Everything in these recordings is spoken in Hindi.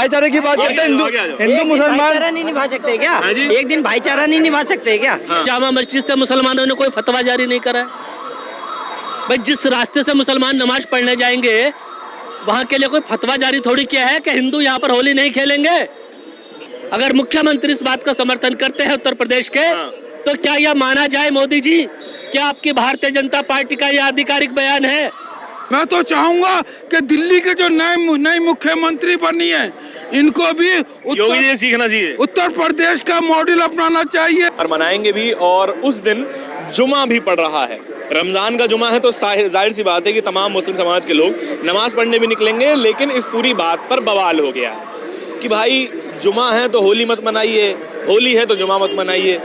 भाईचारे की बात करते हैं, हिंदू मुसलमान नहीं निभा सकते क्या? एक दिन भाईचारा नहीं निभा सकते क्या? जामा मस्जिद से मुसलमानों ने कोई फतवा जारी नहीं करा है भाई। जिस रास्ते से मुसलमान नमाज पढ़ने जाएंगे वहां के लिए कोई फतवा जारी थोड़ी किया है कि हिंदू यहाँ पर होली नहीं खेलेंगे। अगर मुख्यमंत्री इस बात का समर्थन करते हैं उत्तर प्रदेश के, तो क्या यह माना जाए मोदी जी क्या आपकी भारतीय जनता पार्टी का यह आधिकारिक बयान है? मैं तो चाहूंगा कि दिल्ली के जो नए मुख्यमंत्री बनी है, इनको भी योगी जी सीखना चाहिए, उत्तर प्रदेश का मॉडल अपनाना चाहिए। और मनाएंगे भी। और उस दिन जुमा भी पड़ रहा है, रमजान का जुमा है, तो जाहिर सी बात है कि तमाम मुस्लिम समाज के लोग नमाज पढ़ने भी निकलेंगे। लेकिन इस पूरी बात पर बवाल हो गया कि भाई जुमा है तो होली मत मनाइए, होली है तो जुमा मत मनाइए।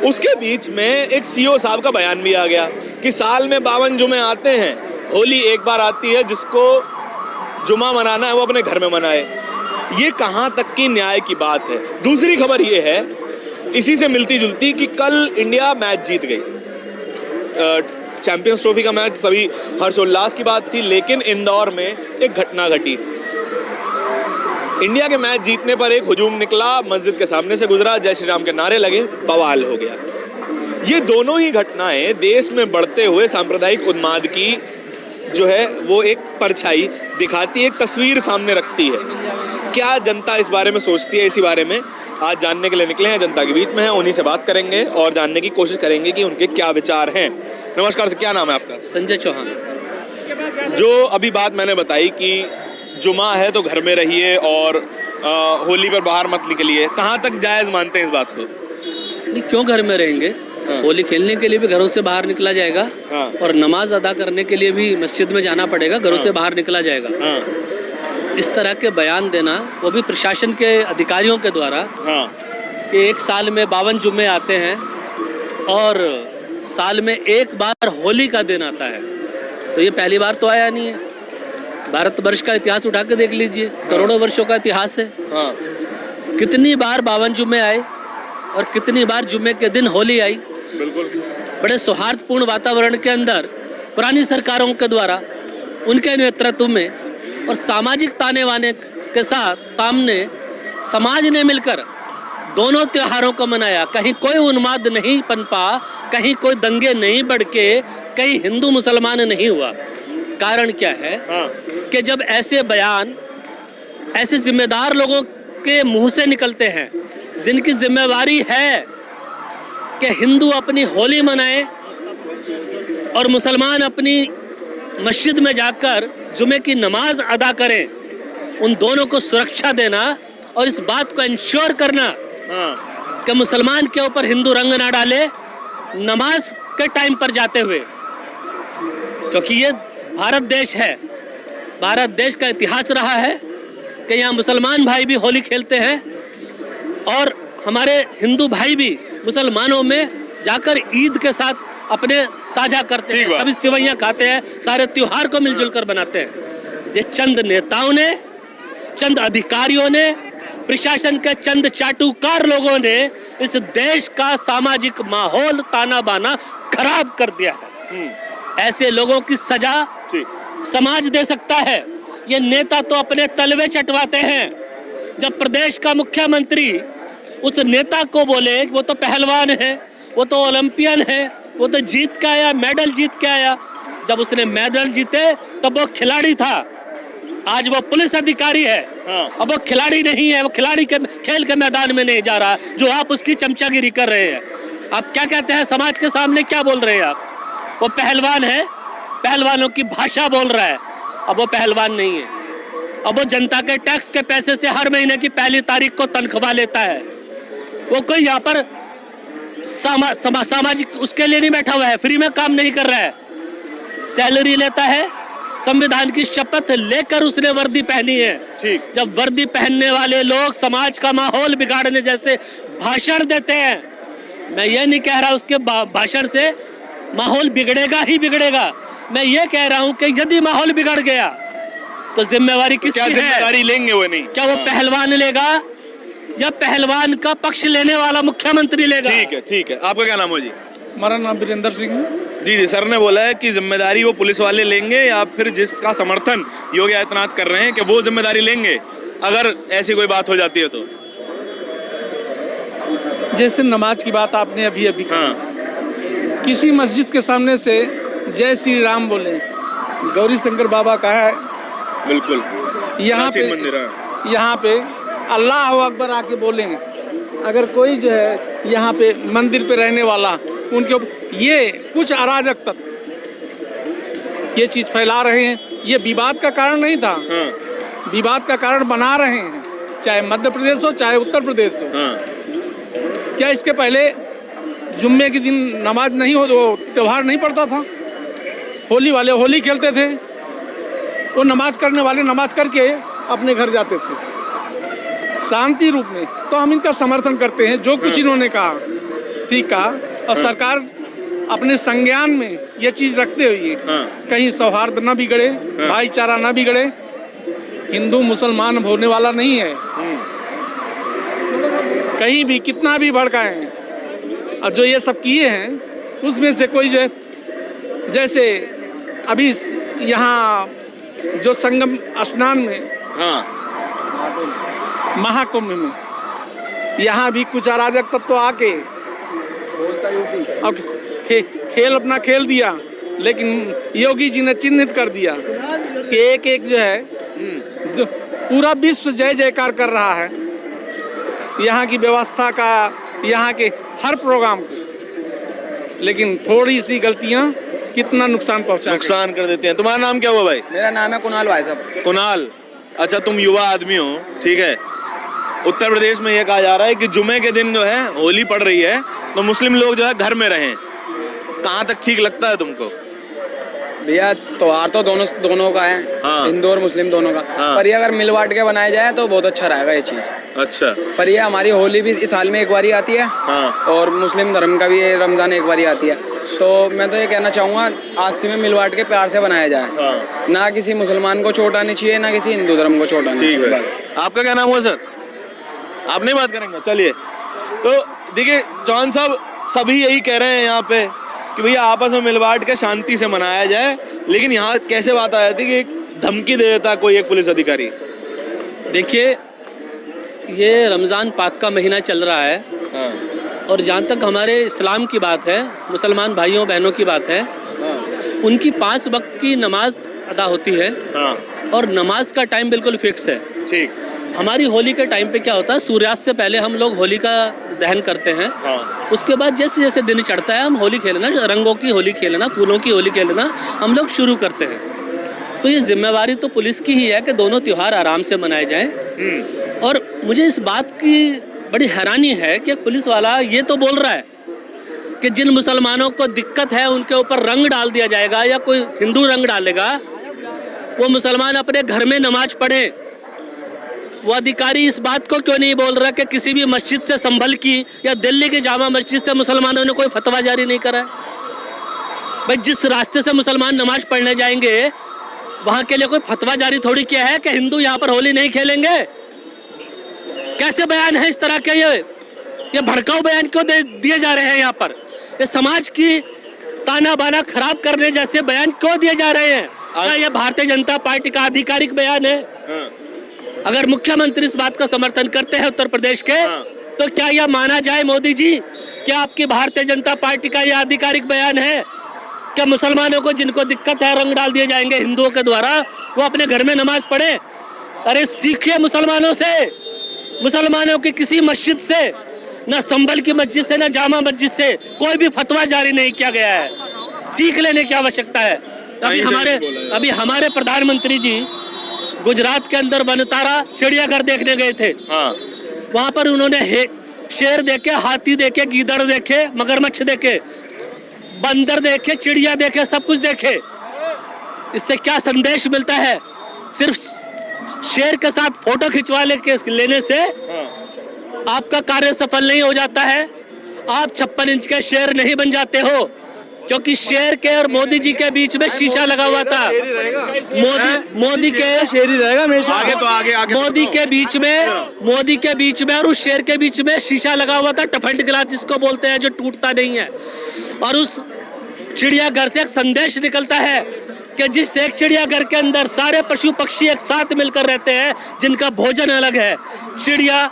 उसके बीच में एक सीओ साहब का बयान भी आ गया कि साल में 52 जुमे आते हैं, होली एक बार आती है, जिसको जुमा मनाना है वो अपने घर में मनाए। ये कहाँ तक की न्याय की बात है? दूसरी खबर ये है इसी से मिलती जुलती कि कल इंडिया मैच जीत गई, चैंपियंस ट्रॉफी का मैच, सभी हर्षोल्लास की बात थी। लेकिन इंदौर में एक घटना घटी। इंडिया के मैच जीतने पर एक हुजूम निकला, मस्जिद के सामने से गुजरा, जय श्री राम के नारे लगे, बवाल हो गया। ये दोनों ही घटनाएं देश में बढ़ते हुए सांप्रदायिक उन्माद की जो है वो एक परछाई दिखाती है, एक तस्वीर सामने रखती है। क्या जनता इस बारे में सोचती है, इसी बारे में आज जानने के लिए निकले हैं, जनता के बीच में हैं, उन्हीं से बात करेंगे और जानने की कोशिश करेंगे कि उनके क्या विचार हैं। नमस्कार सर, क्या नाम है आपका? संजय चौहान। जो अभी बात मैंने बताई कि जुमा है तो घर में रहिए और होली पर बाहर मत निकलिए, कहाँ तक जायज़ मानते हैं इस बात को? नहीं, क्यों घर में रहेंगे? होली खेलने के लिए भी घरों से बाहर निकला जाएगा और नमाज अदा करने के लिए भी मस्जिद में जाना पड़ेगा, घरों से बाहर निकला जाएगा। इस तरह के बयान देना, वो भी प्रशासन के अधिकारियों के द्वारा, कि एक साल में 52 जुम्मे आते हैं और साल में एक बार होली का दिन आता है, तो ये पहली बार तो आया नहीं है। भारतवर्ष का इतिहास उठा के देख लीजिए, करोड़ों वर्षों का इतिहास है। कितनी बार 52 जुम्मे आए और कितनी बार जुम्मे के दिन होली आई। बिल्कुल बड़े सौहार्दपूर्ण वातावरण के अंदर पुरानी सरकारों के द्वारा, उनके नेतृत्व में और सामाजिक ताने बाने के साथ सामने समाज ने मिलकर दोनों त्योहारों को मनाया। कहीं कोई उन्माद नहीं पनपा, कहीं कोई दंगे नहीं भड़के, कहीं हिंदू मुसलमान नहीं हुआ। कारण क्या है कि जब ऐसे बयान ऐसे जिम्मेदार लोगों के मुंह से निकलते हैं, जिनकी जिम्मेवारी है कि हिंदू अपनी होली मनाए और मुसलमान अपनी मस्जिद में जाकर जुमे की नमाज अदा करें, उन दोनों को सुरक्षा देना और इस बात को इंश्योर करना कि मुसलमान के ऊपर हिंदू रंग ना डाले नमाज के टाइम पर जाते हुए, क्योंकि ये भारत देश है, भारत देश का इतिहास रहा है कि यहाँ मुसलमान भाई भी होली खेलते हैं और हमारे हिंदू भाई भी मुसलमानों में जाकर ईद के साथ अपने साझा करते हैं, कभी सेवैयाँ खाते हैं, सारे त्योहार को मिलजुल कर बनाते हैं। ये चंद नेताओं ने, चंद अधिकारियों ने, प्रशासन के चंद चाटुकार लोगों ने इस देश का सामाजिक माहौल ताना बाना खराब कर दिया है। ऐसे लोगों की सजा समाज दे सकता है, ये नेता तो अपने तलवे चटवाते हैं। जब प्रदेश का मुख्यमंत्री उस नेता को बोले वो तो पहलवान है, वो तो ओलंपियन है, वो तो जीत के आया, मेडल जीत के आया, जब उसने मेडल जीते तब वो खिलाड़ी था, आज वो पुलिस अधिकारी है। अब वो खिलाड़ी नहीं है, वो खिलाड़ी के खेल के मैदान में नहीं जा रहा, जो आप उसकी चमचागिरी कर रहे हैं। आप क्या कहते हैं, समाज के सामने क्या बोल रहे हैं आप? वो पहलवान है, पहलवानों की भाषा बोल रहा है। अब वो पहलवान नहीं है, अब वो जनता के टैक्स के पैसे से हर महीने की पहली तारीख को तनख्वाह लेता है। वो कोई यहाँ पर सामाजिक उसके लिए नहीं बैठा हुआ है, फ्री में काम नहीं कर रहा है, सैलरी लेता है। संविधान की शपथ लेकर उसने वर्दी पहनी है। जब वर्दी पहनने वाले लोग समाज का माहौल बिगाड़ने जैसे भाषण देते हैं, मैं ये नहीं कह रहा उसके भाषण से माहौल बिगड़ेगा ही बिगड़ेगा, मैं ये कह रहा हूँ कि यदि माहौल बिगड़ गया तो जिम्मेवारी किसकी है? जिम्मेदारी लेंगे वो नहीं? क्या वो पहलवान लेगा या पहलवान का पक्ष लेने वाला मुख्यमंत्री लेगा? ठीक है। आपका क्या नाम हो जी? हमारा नाम वीरेंद्र सिंह है। जी, सर ने बोला है कि जिम्मेदारी वो पुलिस वाले लेंगे या फिर जिसका समर्थन योगी आदित्यनाथ कर रहे हैं कि वो जिम्मेदारी लेंगे। अगर ऐसी कोई बात हो जाती है तो? जैसे नमाज की बात आपने अभी अभी की, हाँ किसी मस्जिद के सामने से जय श्री राम बोले, गौरी शंकर बाबा का है, बिल्कुल यहाँ प्राचीन मंदिर है। पे यहाँ पे अल्लाह अकबर आके बोले, अगर कोई जो है यहाँ पे मंदिर पे रहने वाला उनके ऊपर ये कुछ अराजक तत्व ये चीज़ फैला रहे हैं, ये विवाद का कारण नहीं था, हाँ विवाद का कारण बना रहे हैं, चाहे मध्य प्रदेश हो चाहे उत्तर प्रदेश हो। हाँ क्या इसके पहले जुम्मे के दिन नमाज नहीं हो, तो त्यौहार नहीं पड़ता था? होली वाले होली खेलते थे, वो नमाज करने वाले नमाज करके अपने घर जाते थे शांति रूप में। तो हम इनका समर्थन करते हैं, जो कुछ इन्होंने कहा ठीक कहा, और सरकार अपने संज्ञान में ये चीज़ रखते हुए कहीं सौहार्द न बिगड़े, भाईचारा न बिगड़े, हिंदू मुसलमान होने वाला नहीं है, कहीं भी कितना भी भड़काएं। और जो ये सब किए हैं उसमें से कोई जो है, जैसे अभी यहाँ जो संगम स्नान में, हाँ महाकुंभ में, यहाँ भी कुछ अराजक तत्व तो आके अब खेल अपना खेल दिया, लेकिन योगी जी ने चिन्हित कर दिया कि एक एक जो है जो पूरा विश्व जय जयकार कर रहा है यहाँ की व्यवस्था का, यहाँ के हर प्रोग्राम को, लेकिन थोड़ी सी गलतियाँ कितना नुकसान नुकसान कर देते हैं। तुम्हारा नाम क्या हुआ भाई? मेरा नाम है कुणाल भाई साहब। कुणाल, अच्छा तुम युवा आदमी हो, ठीक है। उत्तर प्रदेश में ये कहा जा रहा है कि जुमे के दिन जो है होली पड़ रही है तो मुस्लिम लोग जो है घर में रहें, कहाँ तक ठीक लगता है तुमको? भैया त्योहार तो दोनों का है, हाँ। हिंदू और मुस्लिम दोनों का, हाँ। पर ये अगर मिल बांट के बनाया जाए तो बहुत अच्छा रहेगा ये चीज़। अच्छा, पर ये हमारी होली भी इस साल में एक बारी आती है, हाँ। और मुस्लिम धर्म का भी ये रमज़ान एक बारी आती है, तो मैं तो ये कहना चाहूँगा आपसी में मिल बांट के प्यार से बनाया जाए, हाँ। ना किसी मुसलमान को चोट आनी चाहिए, ना किसी हिंदू धर्म को चोट आनी ठीक चाहिए। है। बस आपका क्या नाम हुआ सर? आप नहीं बात करेंगे? चलिए, तो देखिए चौहान साहब सभी यही कह रहे हैं यहाँ पे कि भैया आपस में मिल बांट के शांति से मनाया जाए, लेकिन यहाँ कैसे बात आ जाती है कि एक धमकी दे देता कोई एक पुलिस अधिकारी। देखिए, ये रमज़ान पाक का महीना चल रहा है, हाँ। और जहाँ तक हमारे इस्लाम की बात है, मुसलमान भाइयों बहनों की बात है, हाँ। उनकी 5 वक्त की नमाज अदा होती है, हाँ। और नमाज का टाइम बिल्कुल फिक्स है। ठीक। हमारी होली के टाइम पे क्या होता है, सूर्यास्त से पहले हम लोग होली का दहन करते हैं, हाँ। उसके बाद जैसे जैसे दिन चढ़ता है हम होली खेलना, रंगों की होली खेलना, फूलों की होली खेलना हम लोग शुरू करते हैं। तो ये जिम्मेवारी तो पुलिस की ही है कि दोनों त्यौहार आराम से मनाए जाएं। और मुझे इस बात की बड़ी हैरानी है कि पुलिस वाला ये तो बोल रहा है कि जिन मुसलमानों को दिक्कत है उनके ऊपर रंग डाल दिया जाएगा या कोई हिंदू रंग डालेगा, वो मुसलमान अपने घर में नमाज पढ़े। वो अधिकारी इस बात को क्यों नहीं बोल रहा कि किसी भी मस्जिद से संभल की या दिल्ली की जामा मस्जिद से मुसलमानों ने कोई फतवा जारी नहीं करा है? भाई जिस रास्ते से मुसलमान नमाज पढ़ने जाएंगे वहाँ के लिए कोई फतवा जारी थोड़ी किया है कि हिंदू यहाँ पर होली नहीं खेलेंगे। कैसे बयान है इस तरह के? ये भड़काऊ बयान क्यों दिए जा रहे हैं यहाँ पर? ये समाज की ताना बाना खराब करने जैसे बयान क्यों दिए जा रहे हैं? क्या ये भारतीय जनता पार्टी का आधिकारिक बयान है? हाँ। अगर मुख्यमंत्री इस बात का समर्थन करते हैं उत्तर प्रदेश के, हाँ। तो क्या यह माना जाए मोदी जी क्या आपकी भारतीय जनता पार्टी का यह आधिकारिक बयान है क्या मुसलमानों को जिनको दिक्कत है रंग डाल दिए जाएंगे हिंदुओं के द्वारा, वो अपने घर में नमाज पढ़े? अरे सीखिए मुसलमानों से, मुसलमानों की किसी मस्जिद से, ना संभल की मस्जिद से, ना जामा मस्जिद से कोई भी फतवा जारी नहीं किया गया है। सीख लेने की आवश्यकता है। अभी हमारे प्रधानमंत्री जी गुजरात के अंदर बनतारा चिड़ियाघर देखने गए थे, हाँ। वहाँ पर उन्होंने शेर देखे, हाथी देखे, गीदड़ देखे, मगरमच्छ देखे, बंदर देखे, चिड़िया देखे, सब कुछ देखे। इससे क्या संदेश मिलता है? सिर्फ शेर के साथ फोटो खिंचवा लेने से आपका कार्य सफल नहीं हो जाता है। आप 56 इंच के शेर नहीं बन जाते हो, क्योंकि शेर के और मोदी जी के बीच में शीशा लगा हुआ था। मोदी के शेर ही रहेगा हमेशा। आगे तो आगे मोदी के बीच में और उस शेर के बीच में शीशा लगा हुआ था, टफेंट ग्लास जिसको बोलते हैं, जो टूटता नहीं है। और उस चिड़ियाघर से एक संदेश निकलता है कि जिस एक चिड़ियाघर के अंदर सारे पशु पक्षी एक साथ मिलकर रहते हैं, जिनका भोजन अलग है। चिड़िया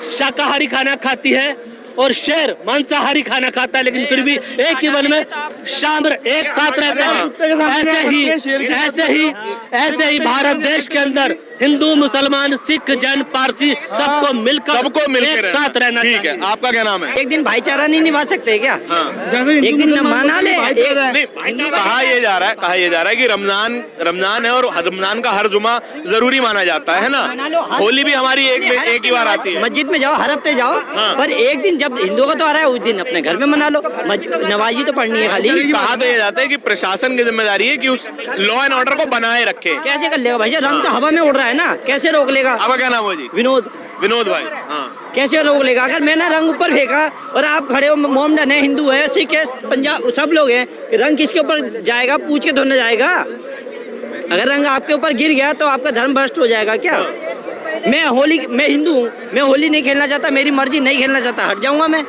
शाकाहारी खाना खाती है और शेर मांसाहारी खाना खाता है, लेकिन फिर भी एक ही वन में शामिल एक साथ रहते हैं। ऐसे ही भारत देश के अंदर हिंदू, मुसलमान, सिख, जैन, पारसी सबको मिलकर एक साथ रहना। ठीक है, आपका क्या नाम है? एक दिन भाईचारा नहीं निभा सकते क्या? एक दिन मना ले। नहीं, कहा यह जा रहा है कि रमजान है और रमजान का हर जुमा जरूरी माना जाता है ना। होली भी हमारी एक ही बार आती है। मस्जिद में जाओ, हर हफ्ते जाओ, पर एक दिन जब हिंदुओं का त्योहार है उस दिन अपने घर में मना लो। नमाजी तो पढ़नी है खाली। कहा तो ये जाता है कि प्रशासन की जिम्मेदारी है कि उस लॉ एंड ऑर्डर को बनाए रखे। कैसे कर लेगा भाई? रंग तो हवा में उड़ रहा है ना, कैसे रोक लेगा? आपका क्या नाम है जी? विनोद भाई। हाँ, कैसे रोक लेगा? अगर मैंने रंग ऊपर फेंका और आप खड़े हो, मोमडन है, हिंदू है, सिख है, पंजाब, सब लोग हैं, रंग किसके ऊपर जाएगा? पूछ के धोना जाएगा। अगर रंग आपके ऊपर गिर गया तो आपका धर्म भ्रष्ट हो जाएगा क्या? मैं हिंदू हूँ, मैं होली नहीं खेलना चाहता, मेरी मर्जी, नहीं खेलना चाहता, हट जाऊंगा मैं।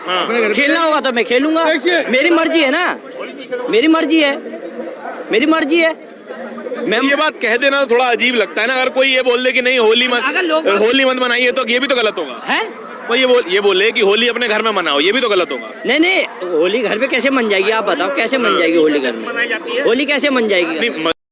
खेलना होगा तो मैं खेलूंगा, मेरी मर्जी है ना, मेरी मर्जी है। मैं ये बात कह देना तो थोड़ा अजीब लगता है ना। अगर कोई ये बोल दे कि नहीं होली मत मनाइए, तो ये भी तो गलत होगा। है कोई ये बोले कि होली अपने घर में मनाओ, ये भी तो गलत होगा। नहीं, होली घर में कैसे मन जाएगी? आप बताओ कैसे मन जाएगी होली घर में? होली कैसे मन जाएगी? नहीं,